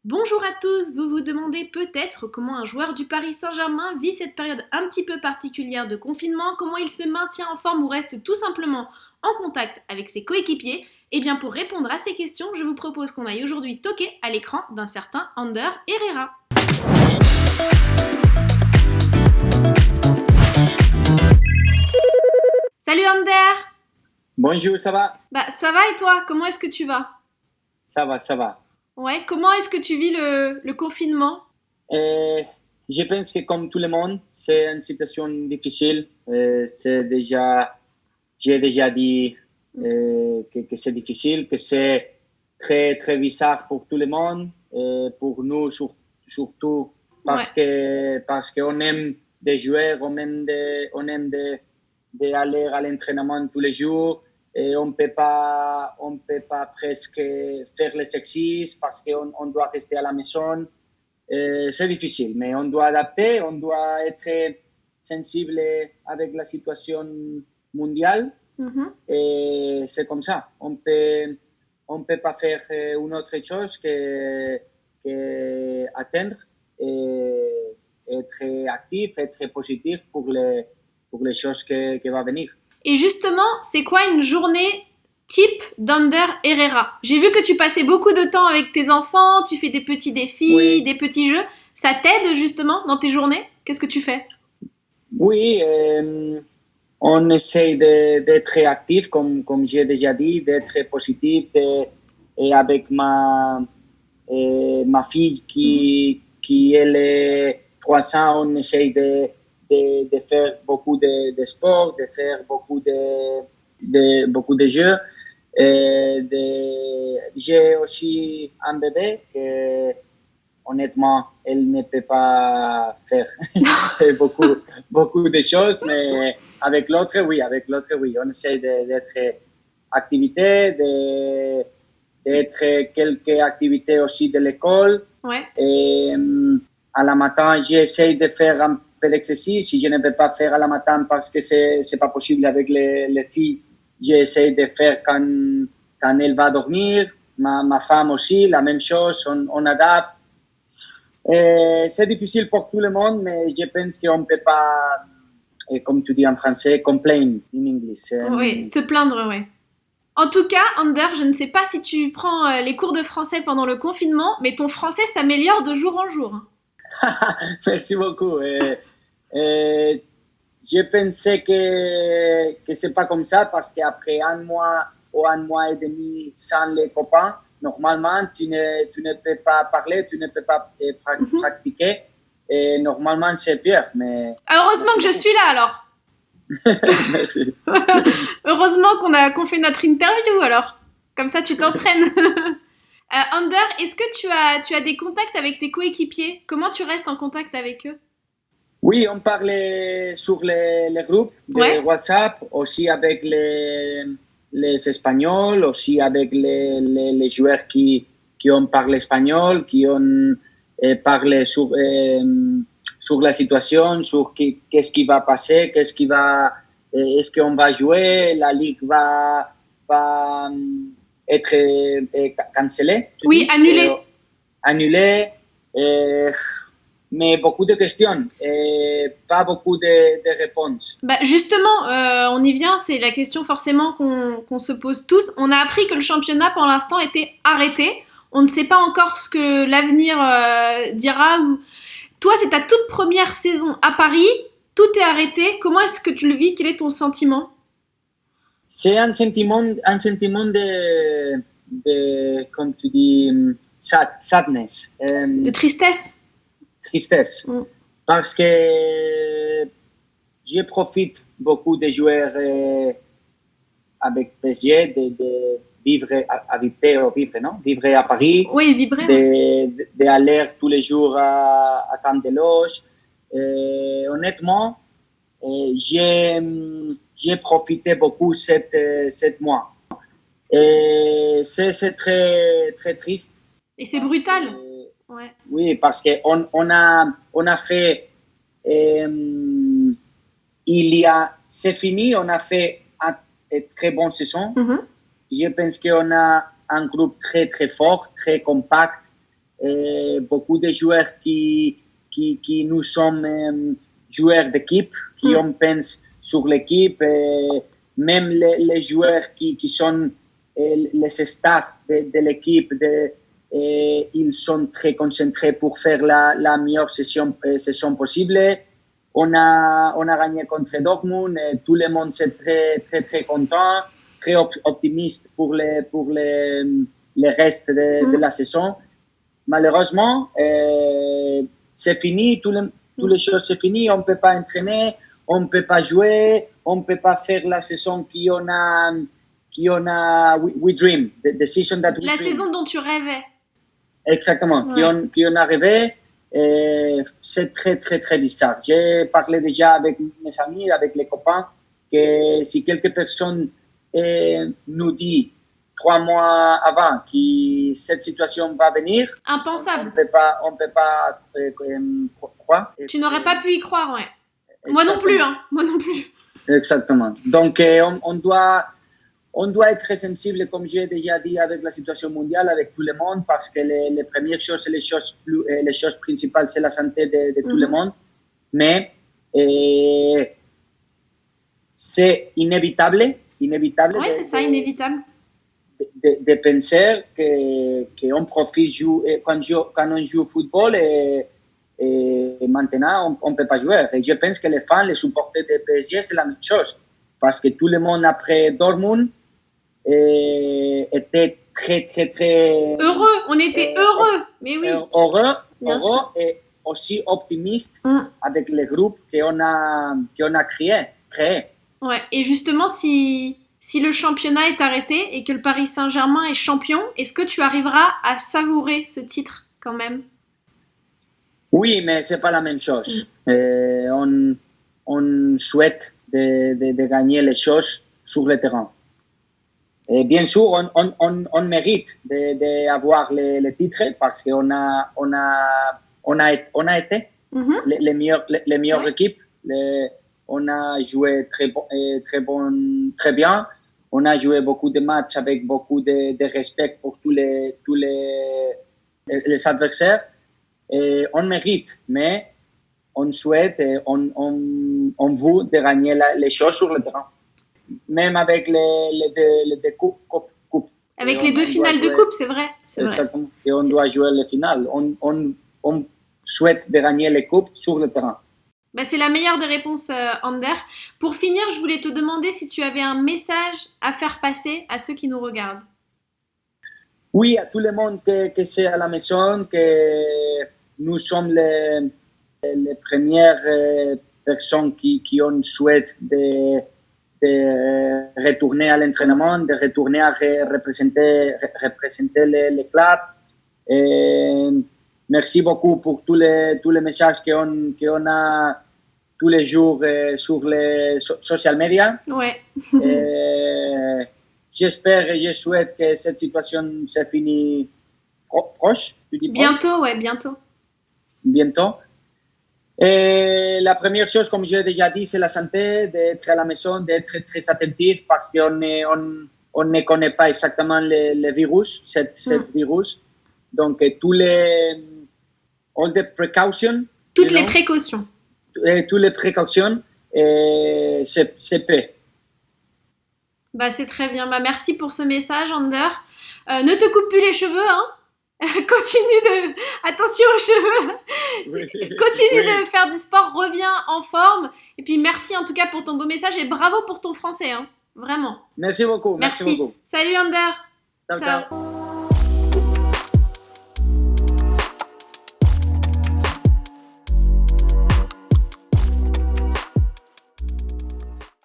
Bonjour à tous, vous vous demandez peut-être comment un joueur du Paris Saint-Germain vit cette période un petit peu particulière de confinement, comment il se maintient en forme ou reste tout simplement en contact avec ses coéquipiers. Et bien pour répondre à ces questions, je vous propose qu'on aille aujourd'hui toquer à l'écran d'un certain Ander Herrera. Salut Ander. Bonjour, ça va? Bah ça va et toi? Comment est-ce que tu vas? Ça va, ça va. Ouais, comment est-ce que tu vis le confinement? Et je pense que comme tout le monde, c'est une situation difficile. J'ai déjà dit que c'est difficile, que c'est très, très bizarre pour tout le monde, et pour nous surtout Ouais. parce qu'on aime des joueurs, on aime d'aller à l'entraînement tous les jours. Et on peut pas presque faire l'exercice parce qu'on doit rester à la maison. C'est difficile, mais on doit adapter, on doit être sensible avec la situation mondiale. Mhm. Et c'est comme ça. On peut pas faire une autre chose que atteindre et être actif, être positif pour les choses qui vont venir. Et justement, c'est quoi une journée type d'Ander Herrera? J'ai vu que tu passais beaucoup de temps avec tes enfants, tu fais des petits défis, Oui, des petits jeux. Ça t'aide justement dans tes journées? Qu'est-ce que tu fais? oui, on essaye d'être actif, comme j'ai déjà dit, d'être positif. Et avec ma fille Mhm. qui elle est 3 ans, on essaye de faire beaucoup de sport, de faire beaucoup de jeux. J'ai aussi un bébé que honnêtement, elle ne peut pas faire beaucoup, beaucoup de choses, mais avec l'autre, oui. On essaie d'être activité, d'être quelques activités aussi de l'école. Ouais. Et à la matin, j'essaie de faire un peu d'exercice. Si je ne peux pas faire à la matin parce que c'est pas possible avec les filles, j'essaie de faire quand elle va dormir. Ma femme aussi, la même chose, on adapte. C'est difficile pour tout le monde, mais je pense qu'on ne peut pas, comme tu dis en français, complain en anglais. Oui, se plaindre, ouais. En tout cas, Ander, je ne sais pas si tu prends les cours de français pendant le confinement, mais ton français s'améliore de jour en jour. Merci beaucoup. Je pensais que ce n'est pas comme ça parce qu'après un mois ou un mois et demi sans les copains, normalement, tu ne peux pas parler, tu ne peux pas Mhm. pratiquer. Et normalement, c'est pire, mais Ah, heureusement merci que je beaucoup. suis là alors. Merci. Heureusement qu'on fait notre interview alors. Comme ça, tu t'entraînes. Ander, est-ce que tu as des contacts avec tes coéquipiers? Comment tu restes en contact avec eux? Oui, on parlait sur les groupes de Ouais. WhatsApp, aussi avec les Espagnols, aussi avec les joueurs qui ont parlé espagnol, qui ont parlé sur la situation, sur qu'est-ce qui va passer, est-ce qu'on va jouer, la ligue va être cancellée, tu Oui, dis, annulé. annulée. Euh, mais beaucoup de questions et pas beaucoup de réponses. Bah justement, on y vient, c'est la question forcément qu'on se pose tous. On a appris que le championnat pour l'instant était arrêté. On ne sait pas encore ce que l'avenir dira. Toi, c'est ta toute première saison à Paris, tout est arrêté. Comment est-ce que tu le vis? Quel est ton sentiment? C'est un sentiment comme tu dis, sadness, De tristesse. tristesse. Mm. Parce que je profite beaucoup de joueurs avec PSG, de vivre, vivre, non? Vivre à Paris, Oui, vibrer, ouais. d'aller tous les jours à Camp de Loge. Honnêtement, j'ai profité beaucoup cette mois. Et c'est très, très triste Et c'est parce brutal. que, Ouais. oui, parce on a fait, c'est fini, on a fait une très bonne saison. Mhm. Je pense qu'on a un groupe très, très fort, très compact. beaucoup de joueurs qui nous sommes joueurs d'équipe, qui on pense sur l'équipe, même les joueurs qui sont les stars de l'équipe, ils sont très concentrés pour faire la meilleure saison possible. On a gagné contre Dortmund, et tout le monde est très, très, très content, très optimiste pour le reste de la saison. Malheureusement, c'est fini, toutes les choses c'est fini, on ne peut pas entraîner, on ne peut pas jouer, on ne peut pas faire la saison we dream, the season that we dream. La saison dont tu rêvais. Exactement, ouais. qui on a rêvé. C'est très, très, très bizarre. J'ai parlé déjà avec mes amis, avec les copains, que si quelques personnes nous disent 3 mois avant que cette situation va venir, impensable. On peut pas croire. Tu n'aurais pas pu y croire, ouais. Moi non plus, hein. Moi non plus. Exactement. Donc, on doit être très sensible, comme j'ai déjà dit, avec la situation mondiale, avec tout le monde, parce que les premières choses et les choses principales, c'est la santé de tout le monde. Mais c'est inévitable. Oui, c'est ça, inévitable. De penser qu'on profite quand on joue au football et maintenant on ne peut pas jouer. Et je pense que les fans, les supporters de PSG, c'est la même chose. Parce que tout le monde après Dortmund était très, très, très... Heureux, on était heureux, mais oui. Heureux et aussi optimiste avec les groupes qu'on a créé. Ouais, et justement, si le championnat est arrêté et que le Paris Saint-Germain est champion, est-ce que tu arriveras à savourer ce titre quand même? Oui, mais ce n'est pas la même chose. On souhaite de gagner les choses sur le terrain. Et bien sûr, on mérite d'avoir le titre parce qu'on a été les meilleures équipes. On a joué très bien. On a joué beaucoup de matchs avec beaucoup de respect pour tous les adversaires. Et on mérite, mais on souhaite et on veut de gagner les choses sur le terrain. Même avec les deux coupes. Avec les deux finales de coupe, c'est vrai. Exactement. Et on doit jouer les finales. On souhaite de gagner les coupes sur le terrain. Bah, c'est la meilleure des réponses, Ander. Pour finir, je voulais te demander si tu avais un message à faire passer à ceux qui nous regardent. Oui, à tout le monde que c'est à la maison, que nous sommes les premières personnes qui ont souhaité de retourner à l'entraînement, de retourner à représenter les clubs. Et merci beaucoup pour tous les messages qu'on a tous les jours sur les social media. Ouais. J'espère et je souhaite que cette situation se finisse proche. Tu dis bientôt, proche? Ouais, bientôt. Bientôt. Et la première chose, comme je l'ai déjà dit, c'est la santé, d'être à la maison, d'être très attentif parce qu'on ne connaît pas exactement le virus, cette virus. Donc, all the precautions. Toutes les précautions. Toutes les précautions, c'est peu. Bah, c'est très bien. Bah, merci pour ce message, Ander. Ne te coupe plus les cheveux, hein. Attention aux cheveux. Oui. Continue de faire du sport, reviens en forme. Et puis merci en tout cas pour ton beau message et bravo pour ton français, hein. Vraiment. Merci beaucoup. Merci beaucoup. Salut, Ander. Ciao.